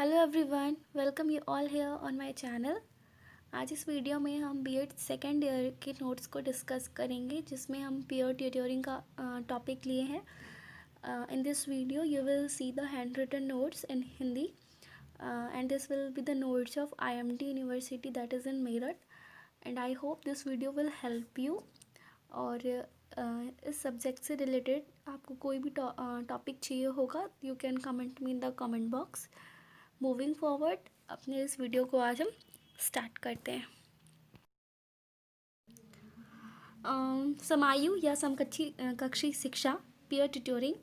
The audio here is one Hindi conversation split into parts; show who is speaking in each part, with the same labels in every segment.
Speaker 1: Hello everyone, welcome you all here on my channel. आज इस वीडियो में हम बीएड सेकेंड ईयर के नोट्स को डिस्कस करेंगे, जिसमें हम पीयर ट्यूटोरिंग का टॉपिक लिए हैं। In this video you will see the hand written notes in Hindi and this will be the notes of IMT university that is in Meerut, and I hope this video will help you. और इस सब्जेक्ट से रिलेटेड आपको कोई भी टॉपिक चाहिए होगा, you can comment me in the comment box. Moving forward, अपने इस वीडियो को आज हम स्टार्ट करते हैं। समायु या समकक्षी कक्षी शिक्षा, पीयर ट्यूटोरिंग।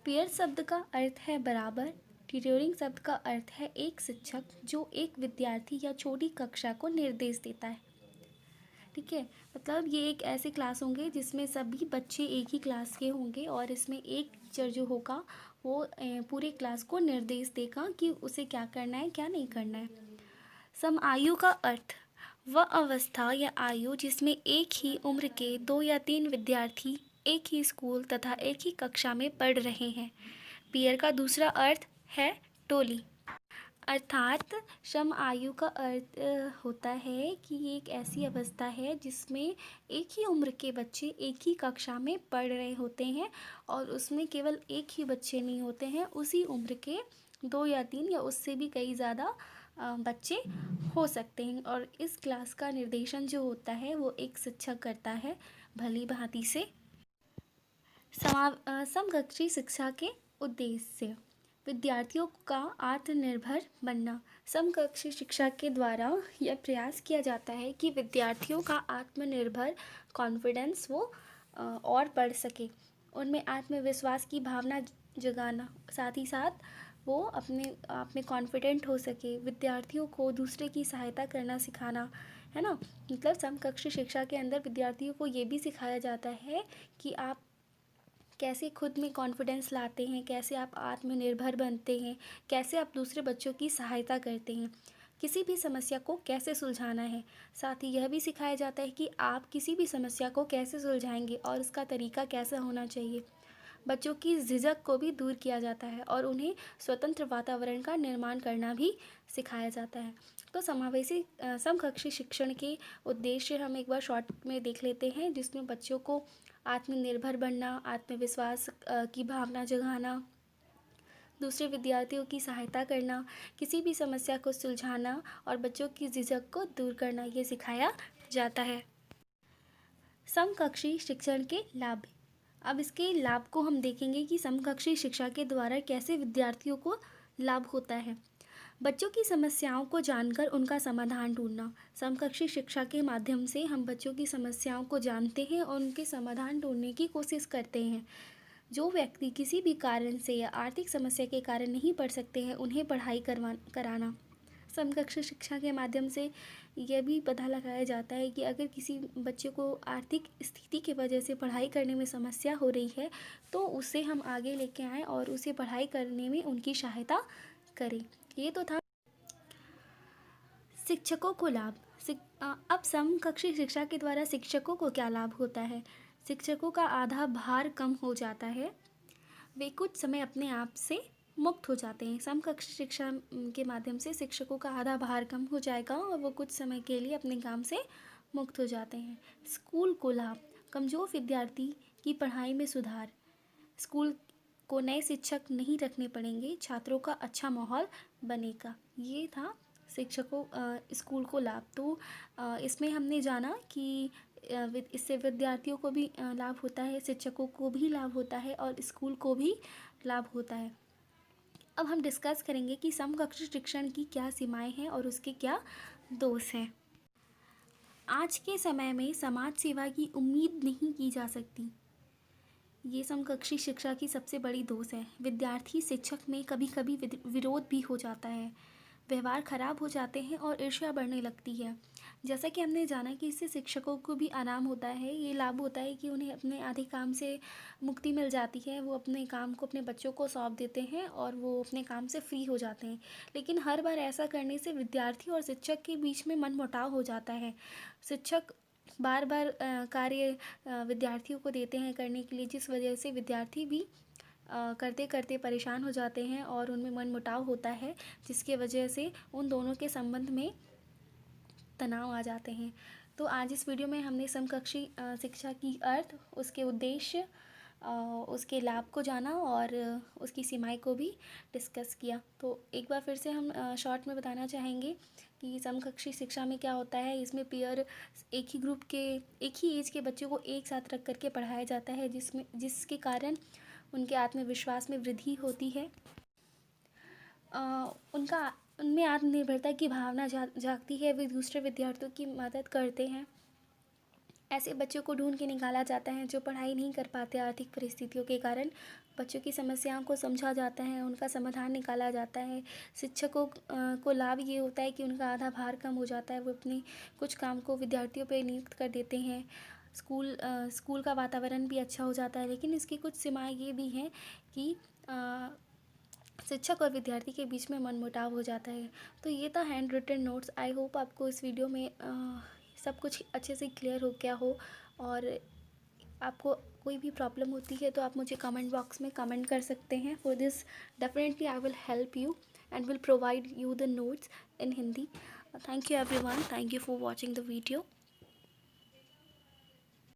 Speaker 1: पीयर शब्द का अर्थ है बराबर, ट्यूटोरिंग शब्द का अर्थ है एक शिक्षक जो एक विद्यार्थी या छोटी कक्षा को निर्देश देता है। ठीक है, मतलब ये एक ऐसे क्लास होंगे जिसमें सभी बच्चे एक ही क्लास के होंगे और इसमें एक टीचर जो होगा वो पूरे क्लास को निर्देश देगा कि उसे क्या करना है क्या नहीं करना है। समआयु का अर्थ वह अवस्था या आयु जिसमें एक ही उम्र के 2 या 3 विद्यार्थी एक ही स्कूल तथा एक ही कक्षा में पढ़ रहे हैं। पीयर का दूसरा अर्थ है टोली, अर्थात समआयु का अर्थ होता है कि ये एक ऐसी अवस्था है जिसमें एक ही उम्र के बच्चे एक ही कक्षा में पढ़ रहे होते हैं और उसमें केवल एक ही बच्चे नहीं होते हैं, उसी उम्र के 2 या 3 या उससे भी कई ज़्यादा बच्चे हो सकते हैं। और इस क्लास का निर्देशन जो होता है वो एक शिक्षक करता है भली भांति से। समकक्षी शिक्षा के उद्देश्य, विद्यार्थियों का आत्मनिर्भर बनना। समकक्षी शिक्षा के द्वारा यह प्रयास किया जाता है कि विद्यार्थियों का आत्मनिर्भर कॉन्फिडेंस वो और बढ़ सके, उनमें आत्मविश्वास की भावना जगाना, साथ ही साथ वो अपने आप में कॉन्फिडेंट हो सके, विद्यार्थियों को दूसरे की सहायता करना सिखाना, है ना। मतलब समकक्षी शिक्षा के अंदर विद्यार्थियों को ये भी सिखाया जाता है कि आप कैसे खुद में कॉन्फिडेंस लाते हैं, कैसे आप आत्मनिर्भर बनते हैं, कैसे आप दूसरे बच्चों की सहायता करते हैं, किसी भी समस्या को कैसे सुलझाना है। साथ ही यह भी सिखाया जाता है कि आप किसी भी समस्या को कैसे सुलझाएंगे और उसका तरीका कैसा होना चाहिए। बच्चों की झिझक को भी दूर किया जाता है और उन्हें स्वतंत्र वातावरण का निर्माण करना भी सिखाया जाता है। तो समावेशी समकक्षी शिक्षण के उद्देश्य हम एक बार शॉर्ट में देख लेते हैं, जिसमें बच्चों को आत्मनिर्भर बनना, आत्मविश्वास की भावना जगाना, दूसरे विद्यार्थियों की सहायता करना, किसी भी समस्या को सुलझाना और बच्चों की झिझक को दूर करना, ये सिखाया जाता है। समकक्षी शिक्षण के लाभ। अब इसके लाभ को हम देखेंगे कि समकक्षी शिक्षा के द्वारा कैसे विद्यार्थियों को लाभ होता है। बच्चों की समस्याओं को जानकर उनका समाधान ढूंढना। समकक्षी शिक्षा के माध्यम से हम बच्चों की समस्याओं को जानते हैं और उनके समाधान ढूंढने की कोशिश करते हैं। जो व्यक्ति किसी भी कारण से या आर्थिक समस्या के कारण नहीं पढ़ सकते हैं, उन्हें पढ़ाई कराना। समकक्षी शिक्षा के माध्यम से यह भी पता लगाया जाता है कि अगर किसी बच्चे को आर्थिक स्थिति की वजह से पढ़ाई करने में समस्या हो रही है तो उसे हम आगे लेके आएँ और उसे पढ़ाई करने में उनकी सहायता करें। ये तो था शिक्षकों को लाभ। अब समकक्षी शिक्षा के द्वारा शिक्षकों को क्या लाभ होता है। शिक्षकों का आधा भार कम हो जाता है, वे कुछ समय अपने आप से मुक्त हो जाते हैं। समकक्षी शिक्षा के माध्यम से शिक्षकों का आधा भार कम हो जाएगा और वो कुछ समय के लिए अपने काम से मुक्त हो जाते हैं। स्कूल को लाभ, कमज़ोर विद्यार्थी की पढ़ाई में सुधार, स्कूल को नए शिक्षक नहीं रखने पड़ेंगे, छात्रों का अच्छा माहौल बनेगा। ये था शिक्षकों स्कूल को लाभ। तो इसमें हमने जाना कि इससे विद्यार्थियों को भी लाभ होता है, शिक्षकों को भी लाभ होता है और स्कूल को भी लाभ होता है। अब हम डिस्कस करेंगे कि समकक्षी शिक्षण की क्या सीमाएं हैं और उसके क्या दोष हैं। आज के समय में समाज सेवा की उम्मीद नहीं की जा सकती, ये समकक्षी शिक्षा की सबसे बड़ी दोष है। विद्यार्थी शिक्षक में कभी कभी विरोध भी हो जाता है, व्यवहार खराब हो जाते हैं और ईर्ष्या बढ़ने लगती है। जैसा कि हमने जाना कि इससे शिक्षकों को भी आराम होता है, ये लाभ होता है कि उन्हें अपने आधे काम से मुक्ति मिल जाती है, वो अपने काम को अपने बच्चों को सौंप देते हैं और वो अपने काम से फ्री हो जाते हैं। लेकिन हर बार ऐसा करने से विद्यार्थी और शिक्षक के बीच में मनमुटाव हो जाता है। शिक्षक बार बार कार्य विद्यार्थियों को देते हैं करने के लिए, जिस वजह से विद्यार्थी भी करते करते परेशान हो जाते हैं और उनमें मनमुटाव होता है, जिसकी वजह से उन दोनों के संबंध में तनाव आ जाते हैं। तो आज इस वीडियो में हमने समकक्षी शिक्षा की अर्थ, उसके उद्देश्य, उसके लाभ को जाना और उसकी सीमाएं को भी डिस्कस किया। तो एक बार फिर से हम शॉर्ट में बताना चाहेंगे कि समकक्षी शिक्षा में क्या होता है। इसमें पीयर एक ही ग्रुप के, एक ही एज के बच्चों को एक साथ रख करके पढ़ाया जाता है, जिसके कारण उनके आत्मविश्वास में वृद्धि होती है। उनका उनमें आत्मनिर्भरता की भावना जागती है। वे दूसरे विद्यार्थियों की मदद करते हैं। ऐसे बच्चों को ढूंढ के निकाला जाता है जो पढ़ाई नहीं कर पाते आर्थिक परिस्थितियों के कारण। बच्चों की समस्याओं को समझा जाता है, उनका समाधान निकाला जाता है। शिक्षकों को लाभ ये होता है कि उनका आधा भार कम हो जाता है। वो अपने कुछ काम को विद्यार्थियों पर नियुक्त कर देते हैं। स्कूल का वातावरण भी अच्छा हो जाता है। लेकिन इसकी कुछ सीमाएँ ये भी हैं कि शिक्षक और विद्यार्थी के बीच में मनमुटाव हो जाता है। तो ये था hand written notes. I hope आपको इस वीडियो में सब कुछ अच्छे से क्लियर हो गया हो। और आपको कोई भी प्रॉब्लम होती है तो आप मुझे कमेंट बॉक्स में कमेंट कर सकते हैं। For this definitely I will help you and will provide you the notes in Hindi. Thank you everyone, thank you for watching the video.